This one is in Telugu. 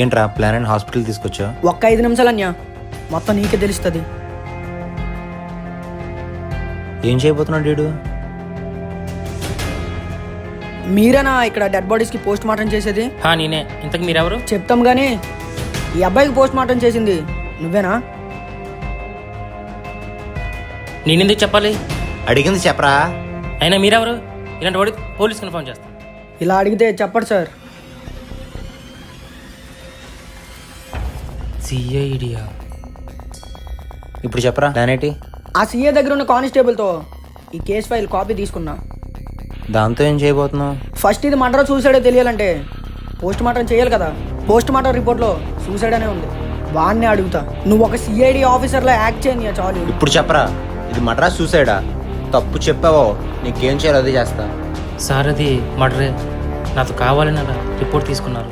ఏంట్రా ప్లాన్ అండ్ హాస్పిటల్ తీసుకొచ్చా? ఒక్క 5 నిమిషాలు అన్యా, మొత్తం నీకే తెలుస్తుంది. ఏం చేయబోతున్నాడు వీడు? మీరేనా ఇక్కడ డెడ్ బాడీస్కి పోస్ట్ మార్టం చేసేది? నేనే. ఇంతకు మీరెవరు? చెప్తాం కానీ ఈ అబ్బాయికి పోస్ట్ మార్టం చేసింది నువ్వేనా? నేనెందుకు చెప్పాలి? అడిగింది చెప్పరా. అయినా మీరెవరు? ఇలాంటి వాడికి పోలీస్కి ఇన్ఫార్మ్ చేస్తాను. ఇలా అడిగితే చెప్పడు సార్. సిఐడియా? ఇప్పుడు చెప్పరా ప్లాన్ ఏంటి? ఆ సీఏ దగ్గర ఉన్న కానిస్టేబుల్తో ఈ కేసు ఫైల్ కాపీ తీసుకున్నా. దాంతో ఏం చేయబోతున్నావు? ఫస్ట్ ఇది మర్డర్ సూసైడే తెలియాలంటే పోస్ట్ మార్టం చేయాలి కదా. పోస్ట్ మార్టం రిపోర్ట్లో సూసైడ్ అనే ఉంది. వాడిని అడుగుతా, నువ్వు ఒక సిఐడి ఆఫీసర్లో యాక్ట్ చేయని చాలు. ఇప్పుడు చెప్పరా, ఇది మడ్రాస్ సూసైడా? తప్పు చెప్పావో నీకేం చేయాలో అదే చేస్తా. సార్ అది మర్డరే. నాతో కావాలని అలా రిపోర్ట్ తీసుకున్నారు.